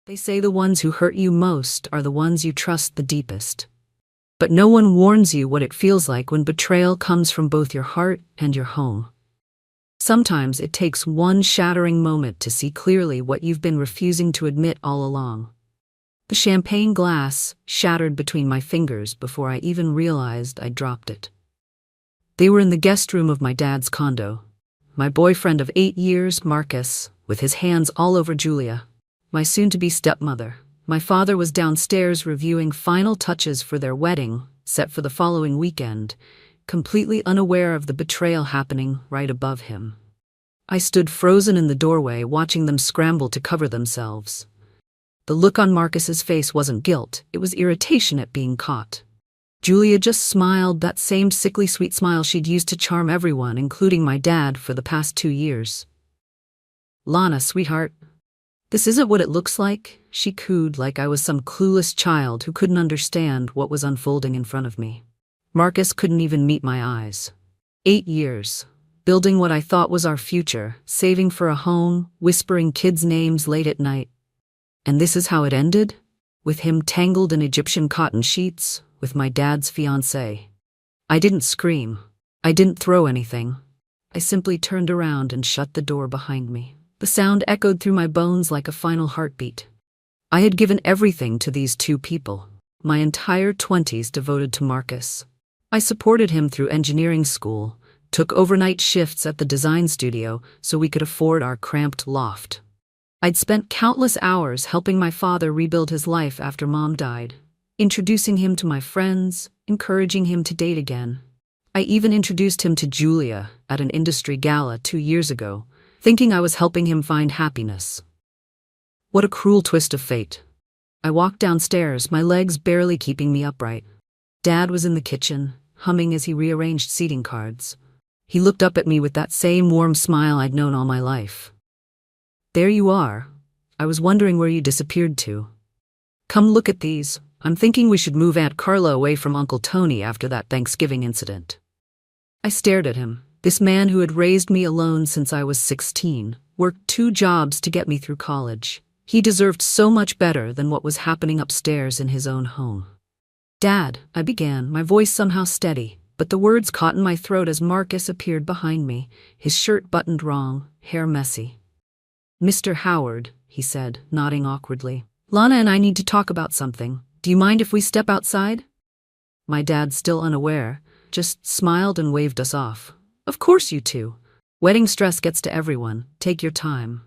They say the ones who hurt you most are the ones you trust the deepest. But no one warns you what it feels like when betrayal comes from both your heart and your home. Sometimes it takes one shattering moment to see clearly what you've been refusing to admit all along. The champagne glass shattered between my fingers before I even realized I'd dropped it. They were in the guest room of my dad's condo. My boyfriend of 8 years, Marcus, with his hands all over Julia, my soon-to-be stepmother. My father was downstairs reviewing final touches for their wedding, set for the following weekend, completely unaware of the betrayal happening right above him. I stood frozen in the doorway, watching them scramble to cover themselves. The look on Marcus's face wasn't guilt, it was irritation at being caught. Julia just smiled, that same sickly sweet smile she'd used to charm everyone, including my dad, for the past 2 years. "Lana, sweetheart, this isn't what it looks like," she cooed like I was some clueless child who couldn't understand what was unfolding in front of me. Marcus couldn't even meet my eyes. 8 years, building what I thought was our future, saving for a home, whispering kids' names late at night. And this is how it ended? With him tangled in Egyptian cotton sheets, with my dad's fiancée. I didn't scream. I didn't throw anything. I simply turned around and shut the door behind me. The sound echoed through my bones like a final heartbeat. I had given everything to these two people, my entire 20s devoted to Marcus. I supported him through engineering school, took overnight shifts at the design studio so we could afford our cramped loft. I'd spent countless hours helping my father rebuild his life after Mom died, introducing him to my friends, encouraging him to date again. I even introduced him to Julia at an industry gala 2 years ago, thinking I was helping him find happiness. What a cruel twist of fate. I walked downstairs, my legs barely keeping me upright. Dad was in the kitchen, humming as he rearranged seating cards. He looked up at me with that same warm smile I'd known all my life. "There you are. I was wondering where you disappeared to. Come look at these. I'm thinking we should move Aunt Carla away from Uncle Tony after that Thanksgiving incident." I stared at him. This man who had raised me alone since I was 16, worked 2 jobs to get me through college. He deserved so much better than what was happening upstairs in his own home. "Dad," I began, my voice somehow steady, but the words caught in my throat as Marcus appeared behind me, his shirt buttoned wrong, hair messy. "Mr. Howard," he said, nodding awkwardly. "Lana and I need to talk about something. Do you mind if we step outside?" My dad, still unaware, just smiled and waved us off. "Of course you two. Wedding stress gets to everyone. Take your time."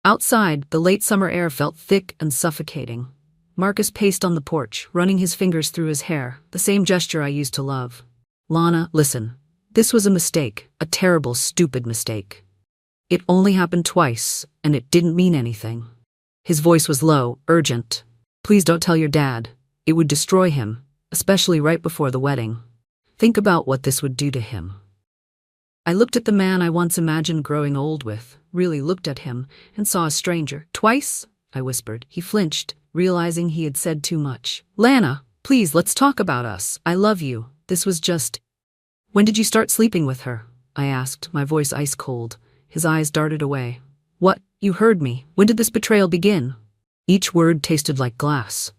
Outside, the late summer air felt thick and suffocating. Marcus paced on the porch, running his fingers through his hair, the same gesture I used to love. "Lana, listen. This was a mistake, a terrible, stupid mistake. It only happened twice, and it didn't mean anything." His voice was low, urgent. "Please don't tell your dad. It would destroy him, especially right before the wedding. Think about what this would do to him." I looked at the man I once imagined growing old with, really looked at him, and saw a stranger. "Twice?" I whispered. He flinched, realizing he had said too much. "Lana, please, let's talk about us. I love you. This was just—" "When did you start sleeping with her?" I asked, my voice ice cold. His eyes darted away. "What? You heard me. When did this betrayal begin?" Each word tasted like glass.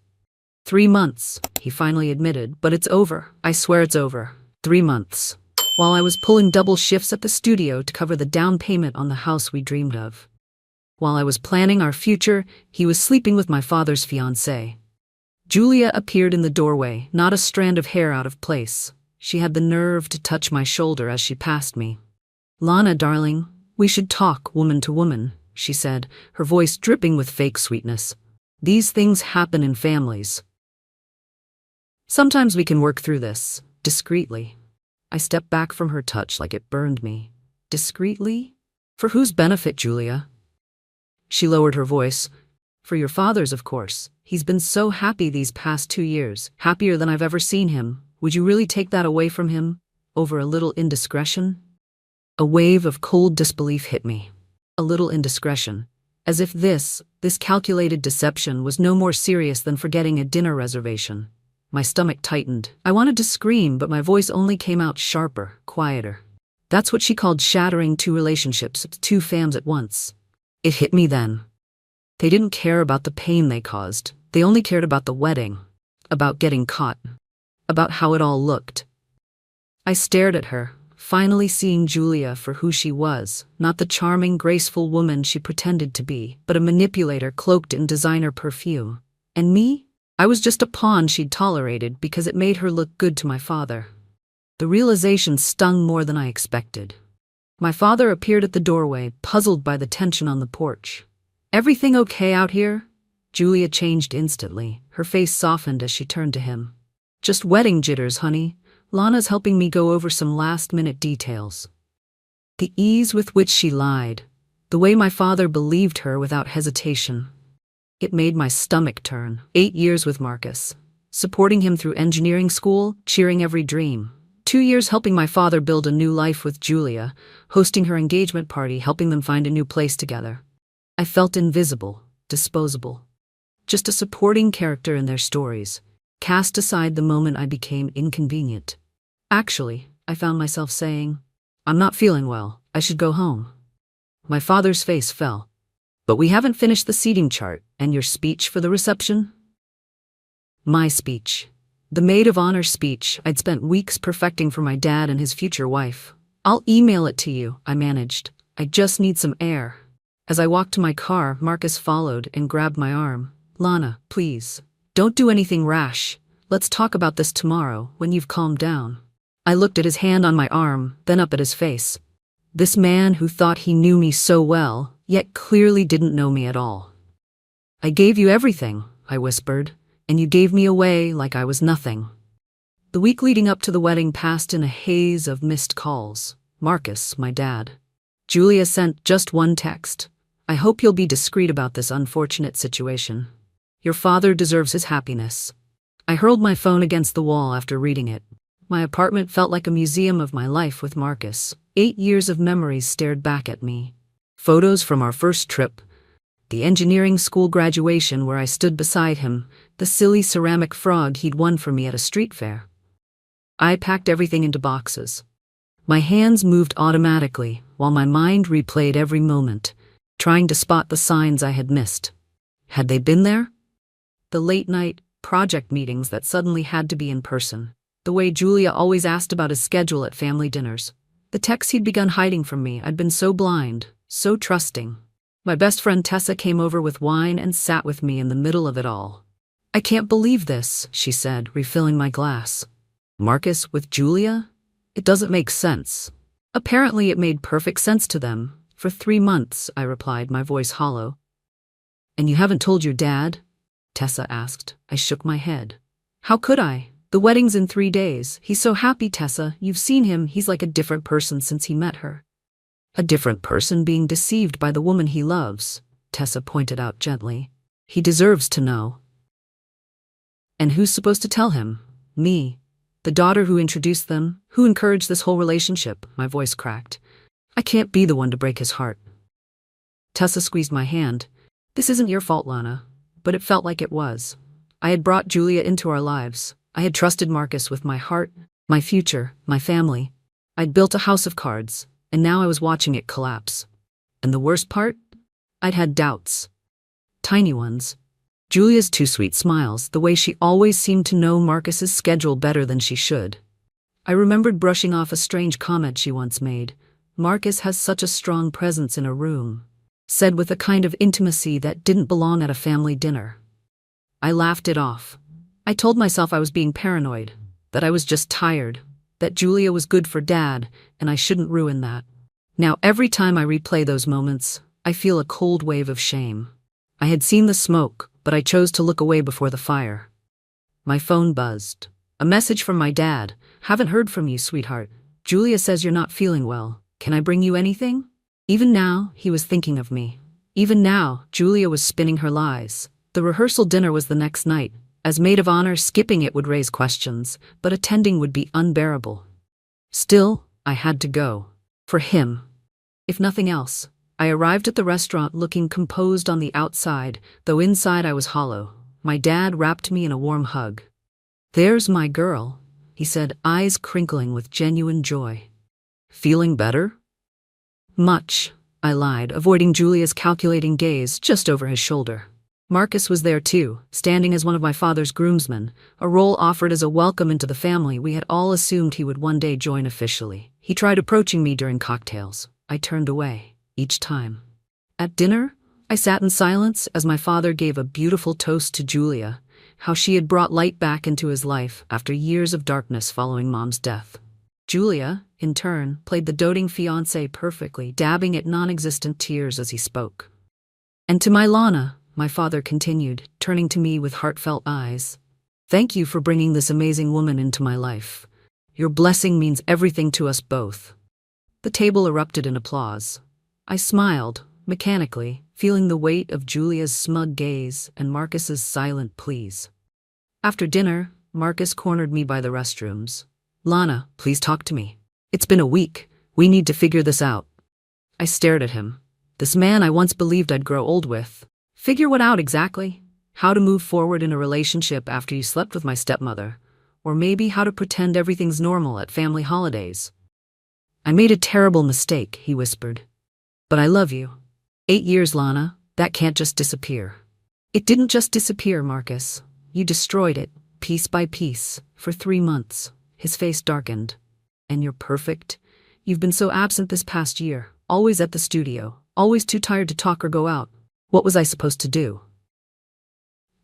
3 months, he finally admitted, "but it's over. I swear it's over. 3 months. While I was pulling double shifts at the studio to cover the down payment on the house we dreamed of. While I was planning our future, he was sleeping with my father's fiancée." Julia appeared in the doorway, not a strand of hair out of place. She had the nerve to touch my shoulder as she passed me. "Lana, darling, we should talk woman to woman," she said, her voice dripping with fake sweetness. "These things happen in families. Sometimes we can work through this, discreetly." I stepped back from her touch like it burned me. "Discreetly? For whose benefit, Julia?" She lowered her voice. "For your father's, of course. He's been so happy these past 2 years, happier than I've ever seen him. Would you really take that away from him? Over a little indiscretion?" A wave of cold disbelief hit me. A little indiscretion. As if this calculated deception was no more serious than forgetting a dinner reservation. My stomach tightened. I wanted to scream, but my voice only came out sharper, quieter. That's what she called shattering 2 relationships, 2 fams at once. It hit me then. They didn't care about the pain they caused. They only cared about the wedding, about getting caught, about how it all looked. I stared at her, finally seeing Julia for who she was, not the charming, graceful woman she pretended to be, but a manipulator cloaked in designer perfume. And me? I was just a pawn she'd tolerated because it made her look good to my father. The realization stung more than I expected. My father appeared at the doorway, puzzled by the tension on the porch. "Everything okay out here?" Julia changed instantly. Her face softened as she turned to him. "Just wedding jitters, honey. Lana's helping me go over some last-minute details." The ease with which she lied, the way my father believed her without hesitation. It made my stomach turn. 8 years with Marcus, supporting him through engineering school, cheering every dream. 2 years helping my father build a new life with Julia, hosting her engagement party, helping them find a new place together. I felt invisible, disposable. Just a supporting character in their stories, cast aside the moment I became inconvenient. Actually, I found myself saying, "I'm not feeling well, I should go home." My father's face fell. "But we haven't finished the seating chart, and your speech for the reception?" My speech. The maid of honor speech I'd spent weeks perfecting for my dad and his future wife. "I'll email it to you," I managed. "I just need some air." As I walked to my car, Marcus followed and grabbed my arm. "Lana, please, don't do anything rash. Let's talk about this tomorrow, when you've calmed down." I looked at his hand on my arm, then up at his face. This man who thought he knew me so well, yet clearly didn't know me at all. "I gave you everything," I whispered, "and you gave me away like I was nothing." The week leading up to the wedding passed in a haze of missed calls. Marcus, my dad. Julia sent just one text. "I hope you'll be discreet about this unfortunate situation. Your father deserves his happiness." I hurled my phone against the wall after reading it. My apartment felt like a museum of my life with Marcus. 8 years of memories stared back at me. Photos from our first trip, the engineering school graduation where I stood beside him, the silly ceramic frog he'd won for me at a street fair. I packed everything into boxes. My hands moved automatically, while my mind replayed every moment, trying to spot the signs I had missed. Had they been there? The late-night project meetings that suddenly had to be in person. The way Julia always asked about his schedule at family dinners. The texts he'd begun hiding from me. I'd been so blind, so trusting. My best friend Tessa came over with wine and sat with me in the middle of it all. "I can't believe this," she said, refilling my glass. "Marcus with Julia? It doesn't make sense." Apparently it made perfect sense to them. "For 3 months, I replied, my voice hollow. "And you haven't told your dad?" Tessa asked. I shook my head. "How could I? The wedding's in 3 days. He's so happy, Tessa. You've seen him. He's like a different person since he met her." "A different person being deceived by the woman he loves," Tessa pointed out gently. "He deserves to know." "And who's supposed to tell him? Me? The daughter who introduced them? Who encouraged this whole relationship?" My voice cracked. "I can't be the one to break his heart." Tessa squeezed my hand. "This isn't your fault, Lana." But it felt like it was. I had brought Julia into our lives. I had trusted Marcus with my heart, my future, my family. I'd built a house of cards, and now I was watching it collapse. And the worst part? I'd had doubts. Tiny ones. Julia's two sweet smiles, the way she always seemed to know Marcus's schedule better than she should. I remembered brushing off a strange comment she once made. "Marcus has such a strong presence in a room," said with a kind of intimacy that didn't belong at a family dinner. I laughed it off. I told myself I was being paranoid, that I was just tired, that Julia was good for Dad, and I shouldn't ruin that. Now every time I replay those moments, I feel a cold wave of shame. I had seen the smoke, but I chose to look away before the fire. My phone buzzed. A message from my dad. "Haven't heard from you, sweetheart. Julia says you're not feeling well. Can I bring you anything?" Even now, he was thinking of me. Even now, Julia was spinning her lies. The rehearsal dinner was the next night. As maid of honor, skipping it would raise questions, but attending would be unbearable. Still, I had to go. For him. If nothing else. I arrived at the restaurant looking composed on the outside, though inside I was hollow. My dad wrapped me in a warm hug. "There's my girl," he said, eyes crinkling with genuine joy. "Feeling better?" "Much. I lied, avoiding Julia's calculating gaze just over his shoulder. Marcus was there too, standing as one of my father's groomsmen, a role offered as a welcome into the family we had all assumed he would one day join officially. He tried approaching me during cocktails. I turned away, each time. At dinner, I sat in silence as my father gave a beautiful toast to Julia, how she had brought light back into his life after years of darkness following Mom's death. Julia, in turn, played the doting fiancé perfectly, dabbing at non-existent tears as he spoke. And to my Lana, my father continued, turning to me with heartfelt eyes. Thank you for bringing this amazing woman into my life. Your blessing means everything to us both. The table erupted in applause. I smiled, mechanically, feeling the weight of Julia's smug gaze and Marcus's silent pleas. After dinner, Marcus cornered me by the restrooms. Lana, please talk to me. It's been a week. We need to figure this out. I stared at him. This man I once believed I'd grow old with. Figure what out exactly? How to move forward in a relationship after you slept with my stepmother. Or maybe how to pretend everything's normal at family holidays. I made a terrible mistake, he whispered. But I love you. 8 years, Lana. That can't just disappear. It didn't just disappear, Marcus. You destroyed it, piece by piece, for 3 months. His face darkened. And you're perfect. You've been so absent this past year, always at the studio, always too tired to talk or go out. What was I supposed to do?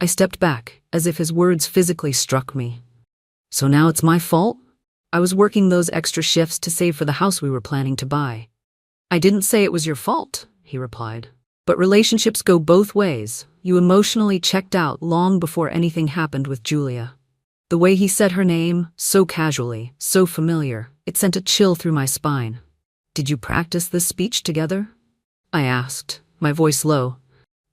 I stepped back, as if his words physically struck me. So now it's my fault? I was working those extra shifts to save for the house we were planning to buy. I didn't say it was your fault, he replied. But relationships go both ways. You emotionally checked out long before anything happened with Julia. The way he said her name, so casually, so familiar, it sent a chill through my spine. Did you practice this speech together? I asked, my voice low.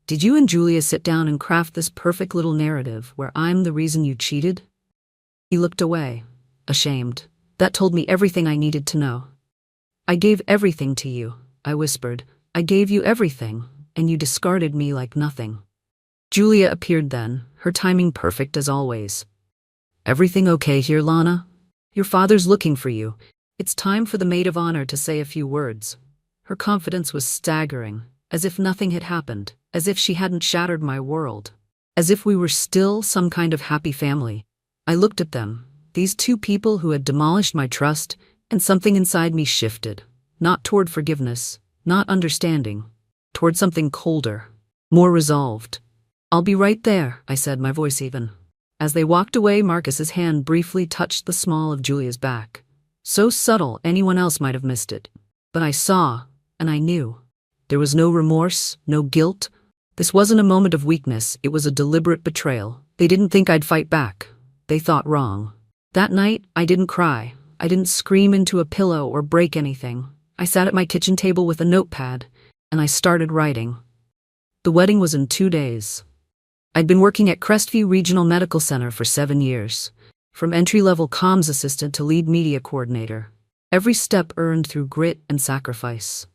Did you and Julia sit down and craft this perfect little narrative where I'm the reason you cheated? He looked away, ashamed. That told me everything I needed to know. I gave everything to you, I whispered. I gave you everything, and you discarded me like nothing. Julia appeared then, her timing perfect as always. Everything okay here, Lana? Your father's looking for you. It's time for the maid of honor to say a few words. Her confidence was staggering, as if nothing had happened, as if she hadn't shattered my world, as if we were still some kind of happy family. I looked at them, these two people who had demolished my trust, and something inside me shifted, not toward forgiveness, not understanding, toward something colder, more resolved. I'll be right there, I said, my voice even. As they walked away, Marcus's hand briefly touched the small of Julia's back. So subtle anyone else might have missed it. But I saw, and I knew. There was no remorse, no guilt. This wasn't a moment of weakness, it was a deliberate betrayal. They didn't think I'd fight back. They thought wrong. That night, I didn't cry. I didn't scream into a pillow or break anything. I sat at my kitchen table with a notepad, and I started writing. The wedding was in 2 days. I'd been working at Crestview Regional Medical Center for 7 years, from entry-level comms assistant to lead media coordinator. Every step earned through grit and sacrifice.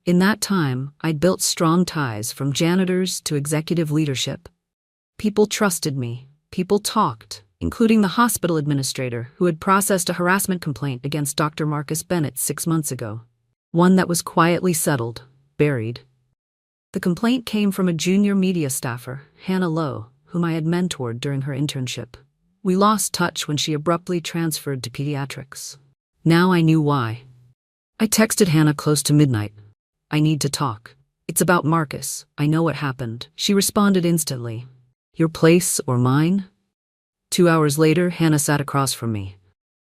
In that time, I'd built strong ties from janitors to executive leadership. People trusted me. People talked, including the hospital administrator who had processed a harassment complaint against Dr. Marcus Bennett 6 months ago. One that was quietly settled, buried. The complaint came from a junior media staffer, Hannah Lowe, whom I had mentored during her internship. We lost touch when she abruptly transferred to pediatrics. Now I knew why. I texted Hannah close to midnight. I need to talk. It's about Marcus. I know what happened. She responded instantly. Your place or mine? 2 hours later, Hannah sat across from me,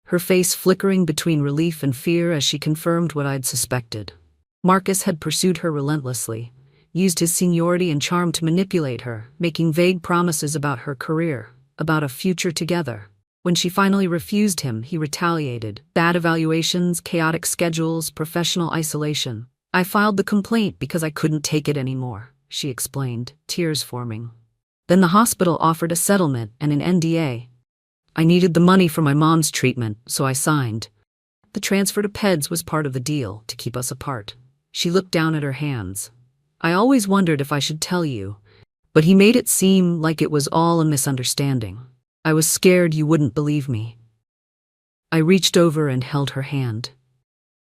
her face flickering between relief and fear as she confirmed what I'd suspected. Marcus had pursued her relentlessly, used his seniority and charm to manipulate her, making vague promises about her career, about a future together. When she finally refused him, he retaliated. Bad evaluations, chaotic schedules, professional isolation. I filed the complaint because I couldn't take it anymore, she explained, tears forming. Then the hospital offered a settlement and an NDA. I needed the money for my mom's treatment, so I signed. The transfer to PEDS was part of the deal to keep us apart. She looked down at her hands. I always wondered if I should tell you, but he made it seem like it was all a misunderstanding. I was scared you wouldn't believe me. I reached over and held her hand.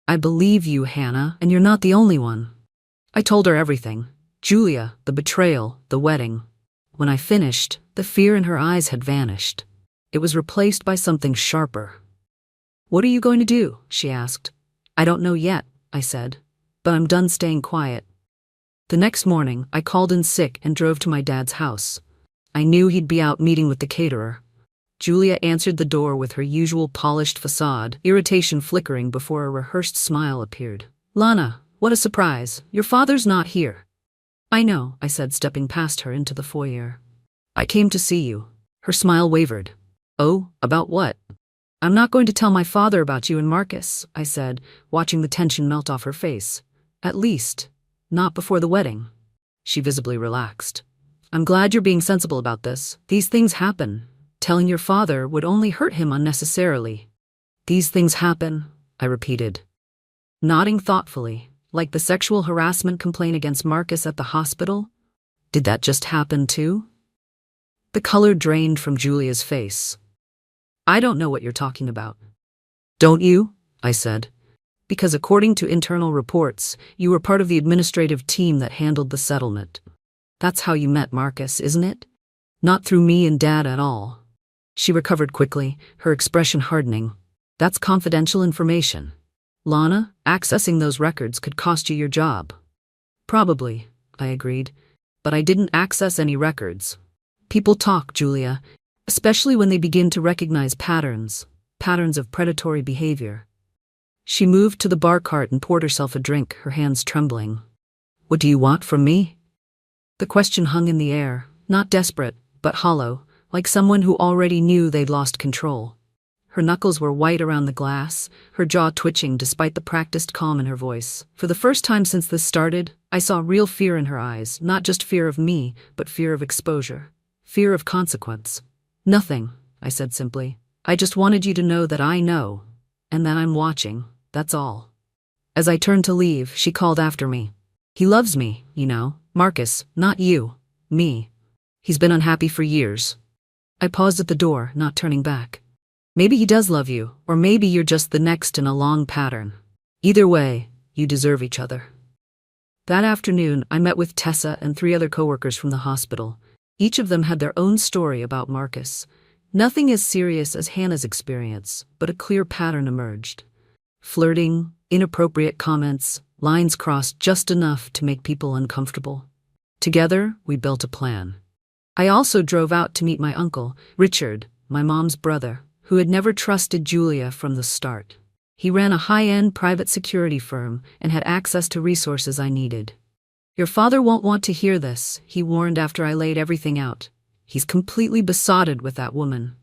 I believe you, Hannah, and you're not the only one. I told her everything. Julia, the betrayal, the wedding. When I finished, the fear in her eyes had vanished. It was replaced by something sharper. "What are you going to do?" she asked. "I don't know yet," I said, "but I'm done staying quiet." The next morning, I called in sick and drove to my dad's house. I knew he'd be out meeting with the caterer. Julia answered the door with her usual polished facade, irritation flickering before a rehearsed smile appeared. "Lana, what a surprise. Your father's not here." "I know," I said, stepping past her into the foyer. "I came to see you." Her smile wavered. "Oh, about what?" "I'm not going to tell my father about you and Marcus," I said, watching the tension melt off her face. "At least, not before the wedding." She visibly relaxed. "I'm glad you're being sensible about this. These things happen. Telling your father would only hurt him unnecessarily." "These things happen," I repeated, nodding thoughtfully, like the sexual harassment complaint against Marcus at the hospital. Did that just happen too? The color drained from Julia's face. "I don't know what you're talking about." "Don't you?" I said. "Because according to internal reports, you were part of the administrative team that handled the settlement. That's how you met Marcus, isn't it? Not through me and Dad at all." She recovered quickly, her expression hardening. "That's confidential information. Lana, accessing those records could cost you your job." "Probably," I agreed, "but I didn't access any records." People talk, Julia, especially when they begin to recognize patterns of predatory behavior. She moved to the bar cart and poured herself a drink, her hands trembling. "What do you want from me?" The question hung in the air, not desperate, but hollow, like someone who already knew they'd lost control. Her knuckles were white around the glass, her jaw twitching despite the practiced calm in her voice. For the first time since this started, I saw real fear in her eyes, not just fear of me, but fear of exposure, fear of consequence. "Nothing," I said simply. "I just wanted you to know that I know, and that I'm watching, that's all." As I turned to leave, she called after me. "He loves me, you know, Marcus, not you, me. He's been unhappy for years." I paused at the door, not turning back. Maybe he does love you, or maybe you're just the next in a long pattern. Either way, you deserve each other. That afternoon, I met with Tessa and 3 other coworkers from the hospital. Each of them had their own story about Marcus. Nothing as serious as Hannah's experience, but a clear pattern emerged. Flirting, inappropriate comments, lines crossed just enough to make people uncomfortable. Together, we built a plan. I also drove out to meet my uncle, Richard, my mom's brother, who had never trusted Julia from the start. He ran a high-end private security firm and had access to resources I needed. "Your father won't want to hear this," he warned after I laid everything out. "He's completely besotted with that woman."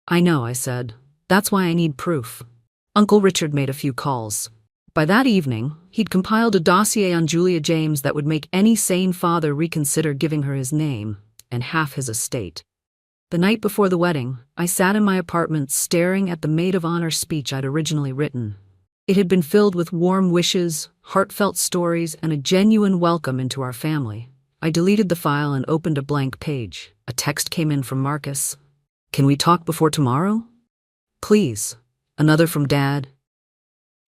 "I know," I said. "That's why I need proof." Uncle Richard made a few calls. By that evening, he'd compiled a dossier on Julia James that would make any sane father reconsider giving her his name and half his estate. The night before the wedding, I sat in my apartment staring at the maid of honor speech I'd originally written. It had been filled with warm wishes, heartfelt stories, and a genuine welcome into our family. I deleted the file and opened a blank page. A text came in from Marcus. "Can we talk before tomorrow?" "Please." Another from Dad.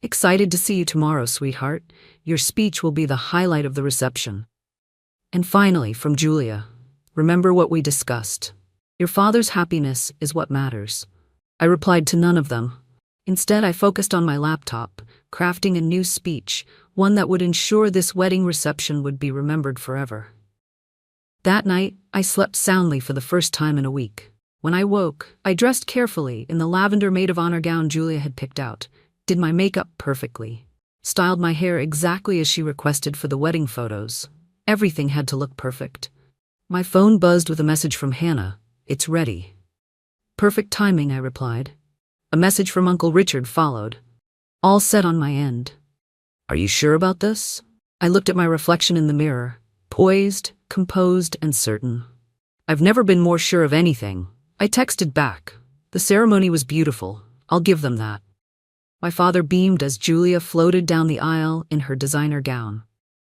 "Excited to see you tomorrow, sweetheart. Your speech will be the highlight of the reception." And finally, from Julia. "Remember what we discussed. Your father's happiness is what matters." I replied to none of them. Instead, I focused on my laptop, crafting a new speech, one that would ensure this wedding reception would be remembered forever. That night, I slept soundly for the first time in a week. When I woke, I dressed carefully in the lavender maid of honor gown Julia had picked out, did my makeup perfectly, styled my hair exactly as she requested for the wedding photos. Everything had to look perfect. My phone buzzed with a message from Hannah. "It's ready." "Perfect timing," I replied. A message from Uncle Richard followed. "All set on my end." "Are you sure about this?" I looked at my reflection in the mirror, poised, composed, and certain. "I've never been more sure of anything." I texted back. "The ceremony was beautiful. I'll give them that." My father beamed as Julia floated down the aisle in her designer gown.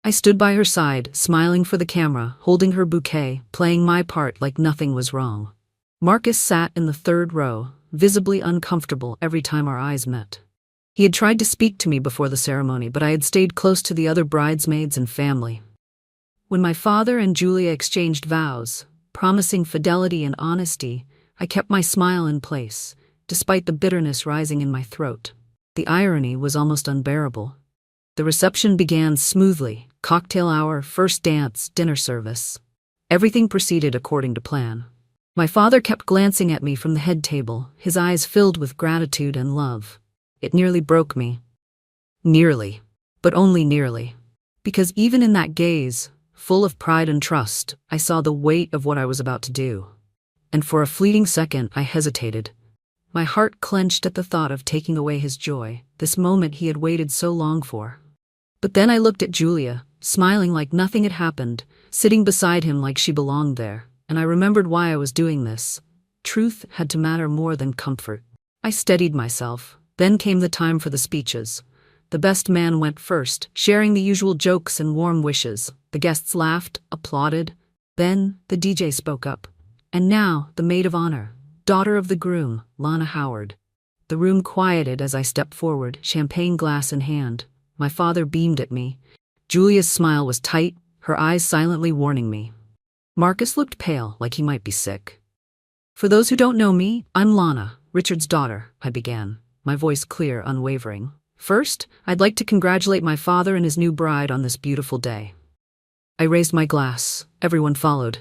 I stood by her side, smiling for the camera, holding her bouquet, playing my part like nothing was wrong. Marcus sat in the 3rd row, visibly uncomfortable every time our eyes met. He had tried to speak to me before the ceremony, but I had stayed close to the other bridesmaids and family. When my father and Julia exchanged vows, promising fidelity and honesty, I kept my smile in place, despite the bitterness rising in my throat. The irony was almost unbearable. The reception began smoothly: cocktail hour, first dance, dinner service. Everything proceeded according to plan. My father kept glancing at me from the head table, his eyes filled with gratitude and love. It nearly broke me. Nearly. But only nearly. Because even in that gaze, full of pride and trust, I saw the weight of what I was about to do. And for a fleeting second, I hesitated. My heart clenched at the thought of taking away his joy, this moment he had waited so long for. But then I looked at Julia, smiling like nothing had happened, sitting beside him like she belonged there, and I remembered why I was doing this. Truth had to matter more than comfort. I steadied myself. Then came the time for the speeches. The best man went first, sharing the usual jokes and warm wishes. The guests laughed, applauded. Then the DJ spoke up. And now, the maid of honor, daughter of the groom, Lana Howard. The room quieted as I stepped forward, champagne glass in hand. My father beamed at me. Julia's smile was tight, her eyes silently warning me. Marcus looked pale, like he might be sick. For those who don't know me, I'm Lana, Richard's daughter, I began, my voice clear, unwavering. First, I'd like to congratulate my father and his new bride on this beautiful day. I raised my glass. Everyone followed.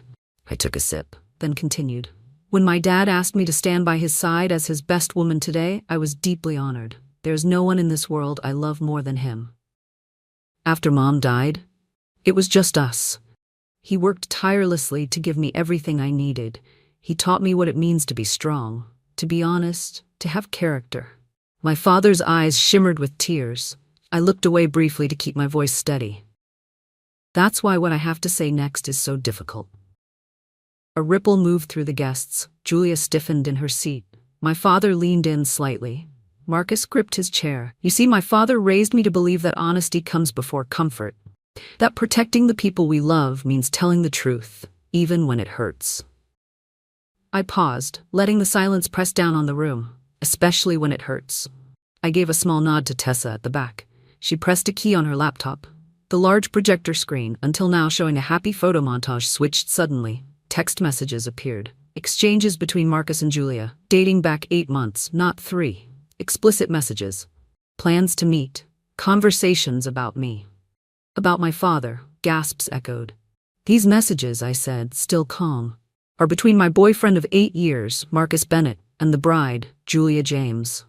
I took a sip, then continued. When my dad asked me to stand by his side as his best woman today, I was deeply honored. There's no one in this world I love more than him. After Mom died, it was just us. He worked tirelessly to give me everything I needed. He taught me what it means to be strong, to be honest, to have character. My father's eyes shimmered with tears. I looked away briefly to keep my voice steady. That's why what I have to say next is so difficult. A ripple moved through the guests. Julia stiffened in her seat. My father leaned in slightly. Marcus gripped his chair. You see, my father raised me to believe that honesty comes before comfort. That protecting the people we love means telling the truth, even when it hurts. I paused, letting the silence press down on the room, especially when it hurts. I gave a small nod to Tessa at the back. She pressed a key on her laptop. The large projector screen, until now showing a happy photo montage, switched suddenly. Text messages appeared. Exchanges between Marcus and Julia, dating back 8 months, not 3. Explicit messages. Plans to meet. Conversations about me. About my father, gasps echoed. These messages, I said, still calm, are between my boyfriend of 8 years, Marcus Bennett, and the bride, Julia James.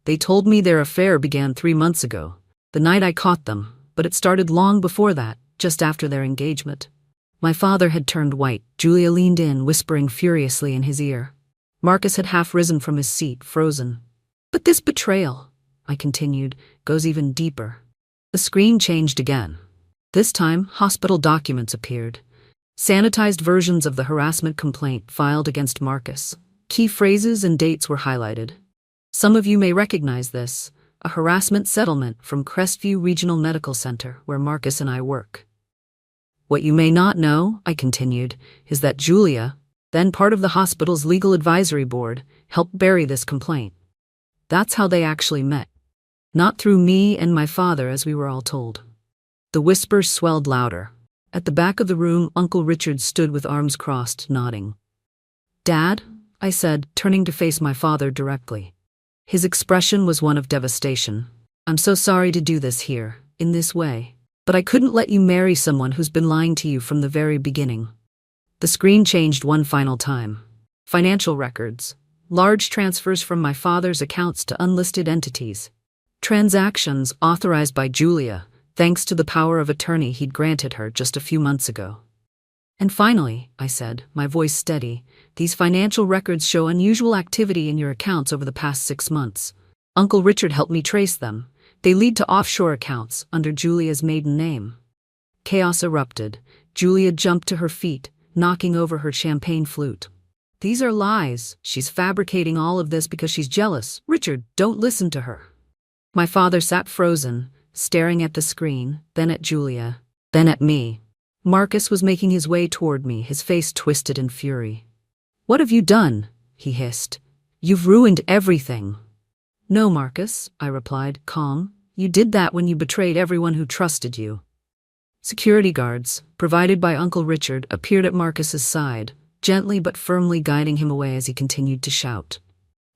They told me their affair began 3 months ago, the night I caught them, but it started long before that, just after their engagement. My father had turned white. Julia leaned in, whispering furiously in his ear. Marcus had half risen from his seat, frozen. But this betrayal, I continued, goes even deeper. The screen changed again. This time, hospital documents appeared. Sanitized versions of the harassment complaint filed against Marcus. Key phrases and dates were highlighted. Some of you may recognize this, a harassment settlement from Crestview Regional Medical Center, where Marcus and I work. What you may not know, I continued, is that Julia, then part of the hospital's legal advisory board, helped bury this complaint. That's how they actually met. Not through me and my father, as we were all told. The whispers swelled louder. At the back of the room, Uncle Richard stood with arms crossed, nodding. Dad, I said, turning to face my father directly. His expression was one of devastation. I'm so sorry to do this here, in this way, but I couldn't let you marry someone who's been lying to you from the very beginning. The screen changed one final time. Financial records. Large transfers from my father's accounts to unlisted entities. Transactions authorized by Julia, thanks to the power of attorney he'd granted her just a few months ago. And finally, I said, my voice steady, these financial records show unusual activity in your accounts over the past 6 months. Uncle Richard helped me trace them. They lead to offshore accounts under Julia's maiden name. Chaos erupted. Julia jumped to her feet, knocking over her champagne flute. These are lies. She's fabricating all of this because she's jealous. Richard, don't listen to her. My father sat frozen, staring at the screen, then at Julia, then at me. Marcus was making his way toward me, his face twisted in fury. What have you done? He hissed. You've ruined everything. No, Marcus, I replied, calm. You did that when you betrayed everyone who trusted you. Security guards, provided by Uncle Richard, appeared at Marcus's side, gently but firmly guiding him away as he continued to shout.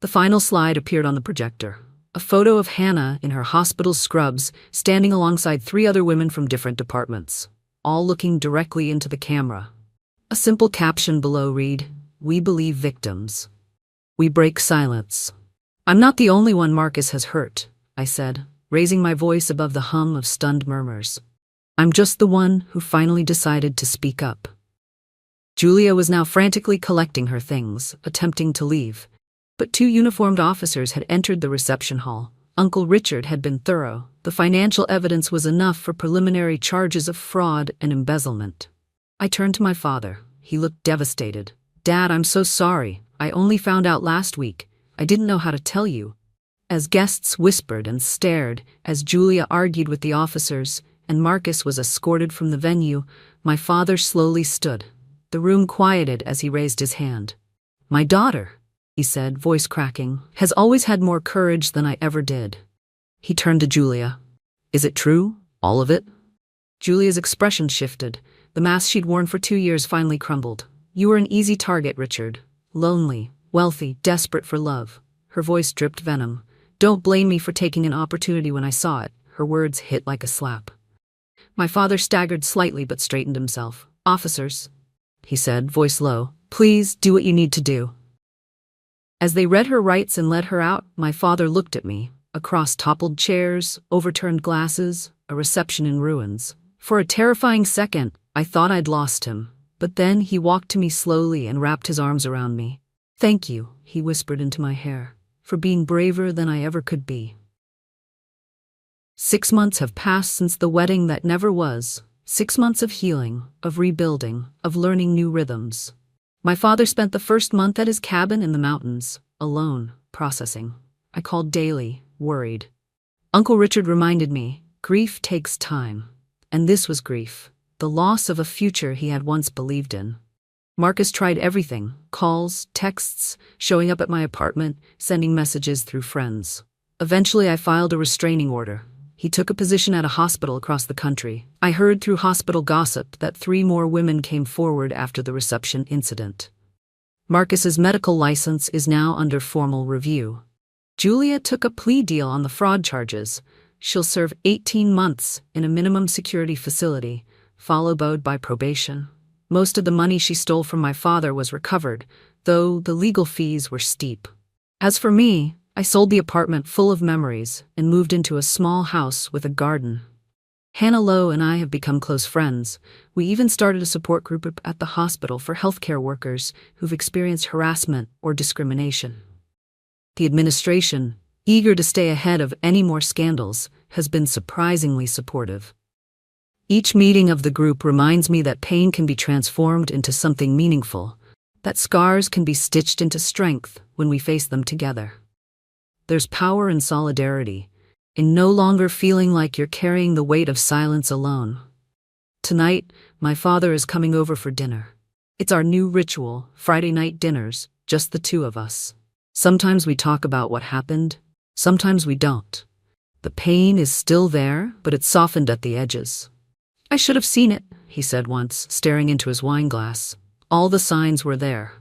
The final slide appeared on the projector. A photo of Hannah in her hospital scrubs, standing alongside 3 other women from different departments, all looking directly into the camera. A simple caption below read, "We believe victims. We break silence." I'm not the only one Marcus has hurt, I said, raising my voice above the hum of stunned murmurs. I'm just the one who finally decided to speak up. Julia was now frantically collecting her things, attempting to leave. But 2 uniformed officers had entered the reception hall. Uncle Richard had been thorough. The financial evidence was enough for preliminary charges of fraud and embezzlement. I turned to my father. He looked devastated. Dad, I'm so sorry. I only found out last week. I didn't know how to tell you. As guests whispered and stared, as Julia argued with the officers, and Marcus was escorted from the venue, my father slowly stood. The room quieted as he raised his hand. My daughter, he said, voice cracking, has always had more courage than I ever did. He turned to Julia. Is it true? All of it? Julia's expression shifted. The mask she'd worn for 2 years finally crumbled. You were an easy target, Richard. Lonely, wealthy, desperate for love. Her voice dripped venom. Don't blame me for taking an opportunity when I saw it. Her words hit like a slap. My father staggered slightly but straightened himself. Officers, he said, voice low, please do what you need to do. As they read her rights and let her out, my father looked at me. Across toppled chairs, overturned glasses, a reception in ruins. For a terrifying second, I thought I'd lost him. But then he walked to me slowly and wrapped his arms around me. Thank you, he whispered into my hair, for being braver than I ever could be. 6 months have passed since the wedding that never was. 6 months of healing, of rebuilding, of learning new rhythms. My father spent the first month at his cabin in the mountains, alone, processing. I called daily, worried. Uncle Richard reminded me, grief takes time. And this was grief, the loss of a future he had once believed in. Marcus tried everything, calls, texts, showing up at my apartment, sending messages through friends. Eventually I filed a restraining order. He took a position at a hospital across the country. I heard through hospital gossip that 3 more women came forward after the reception incident. Marcus's medical license is now under formal review. Julia took a plea deal on the fraud charges. She'll serve 18 months in a minimum security facility, followed by probation. Most of the money she stole from my father was recovered, though the legal fees were steep. As for me, I sold the apartment full of memories and moved into a small house with a garden. Hannah Lowe and I have become close friends. We even started a support group at the hospital for healthcare workers who've experienced harassment or discrimination. The administration, eager to stay ahead of any more scandals, has been surprisingly supportive. Each meeting of the group reminds me that pain can be transformed into something meaningful, that scars can be stitched into strength when we face them together. There's power in solidarity, in no longer feeling like you're carrying the weight of silence alone. Tonight, my father is coming over for dinner. It's our new ritual, Friday night dinners, just the 2 of us. Sometimes we talk about what happened, sometimes we don't. The pain is still there, but it's softened at the edges. I should have seen it, he said once, staring into his wine glass. All the signs were there.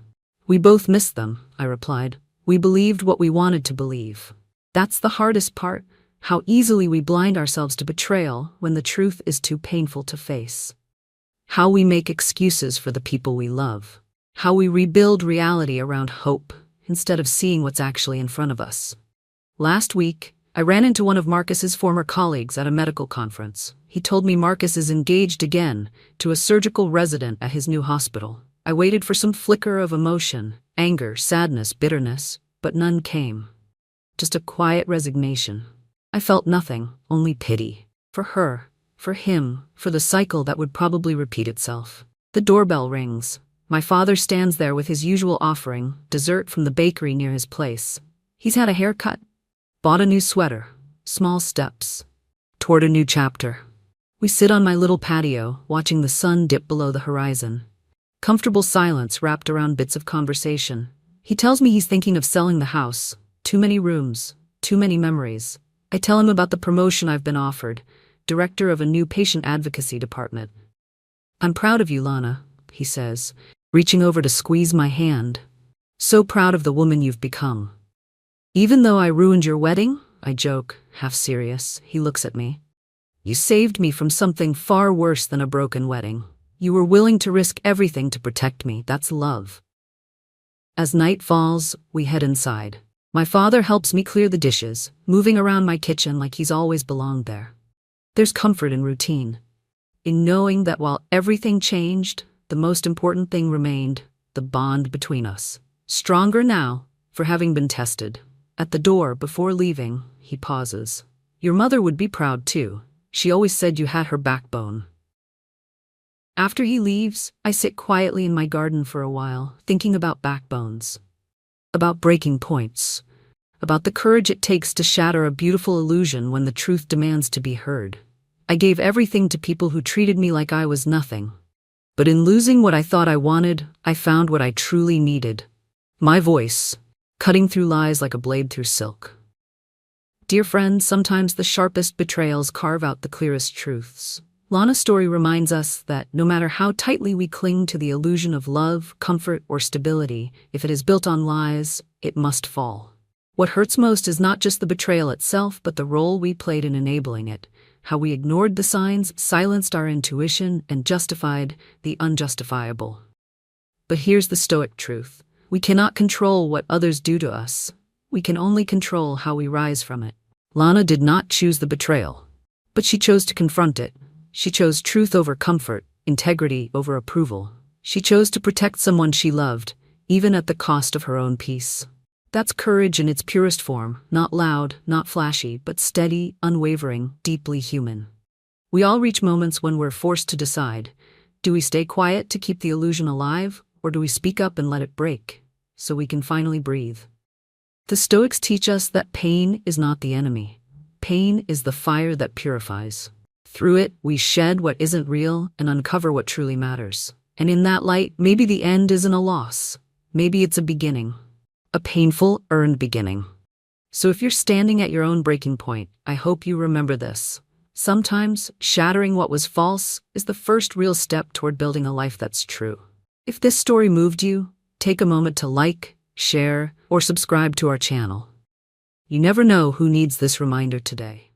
We both missed them, I replied. We believed what we wanted to believe. That's the hardest part, how easily we blind ourselves to betrayal when the truth is too painful to face. How we make excuses for the people we love. How we rebuild reality around hope instead of seeing what's actually in front of us. Last week, I ran into one of Marcus's former colleagues at a medical conference. He told me Marcus is engaged again to a surgical resident at his new hospital. I waited for some flicker of emotion, anger, sadness, bitterness, but none came. Just a quiet resignation. I felt nothing, only pity. For her, for him, for the cycle that would probably repeat itself. The doorbell rings. My father stands there with his usual offering, dessert from the bakery near his place. He's had a haircut, bought a new sweater, small steps, toward a new chapter. We sit on my little patio, watching the sun dip below the horizon. Comfortable silence wrapped around bits of conversation. He tells me he's thinking of selling the house. Too many rooms, too many memories. I tell him about the promotion I've been offered, director of a new patient advocacy department. "I'm proud of you, Lana," he says, reaching over to squeeze my hand. "So proud of the woman you've become." "Even though I ruined your wedding?" I joke, half serious. He looks at me. "You saved me from something far worse than a broken wedding. You were willing to risk everything to protect me. That's love." As night falls, we head inside. My father helps me clear the dishes, moving around my kitchen like he's always belonged there. There's comfort in routine, in knowing that while everything changed, the most important thing remained: the bond between us. Stronger now, for having been tested. At the door, before leaving, he pauses. "Your mother would be proud too. She always said you had her backbone." After he leaves, I sit quietly in my garden for a while, thinking about backbones. About breaking points. About the courage it takes to shatter a beautiful illusion when the truth demands to be heard. I gave everything to people who treated me like I was nothing. But in losing what I thought I wanted, I found what I truly needed. My voice, cutting through lies like a blade through silk. Dear friends, sometimes the sharpest betrayals carve out the clearest truths. Lana's story reminds us that no matter how tightly we cling to the illusion of love, comfort, or stability, if it is built on lies, it must fall. What hurts most is not just the betrayal itself, but the role we played in enabling it, how we ignored the signs, silenced our intuition, and justified the unjustifiable. But here's the stoic truth. We cannot control what others do to us. We can only control how we rise from it. Lana did not choose the betrayal, but she chose to confront it. She chose truth over comfort, integrity over approval. She chose to protect someone she loved, even at the cost of her own peace. That's courage in its purest form, not loud, not flashy, but steady, unwavering, deeply human. We all reach moments when we're forced to decide. Do we stay quiet to keep the illusion alive, or do we speak up and let it break, so we can finally breathe? The Stoics teach us that pain is not the enemy. Pain is the fire that purifies. Through it, we shed what isn't real and uncover what truly matters. And in that light, maybe the end isn't a loss. Maybe it's a beginning. A painful, earned beginning. So if you're standing at your own breaking point, I hope you remember this. Sometimes, shattering what was false is the first real step toward building a life that's true. If this story moved you, take a moment to like, share, or subscribe to our channel. You never know who needs this reminder today.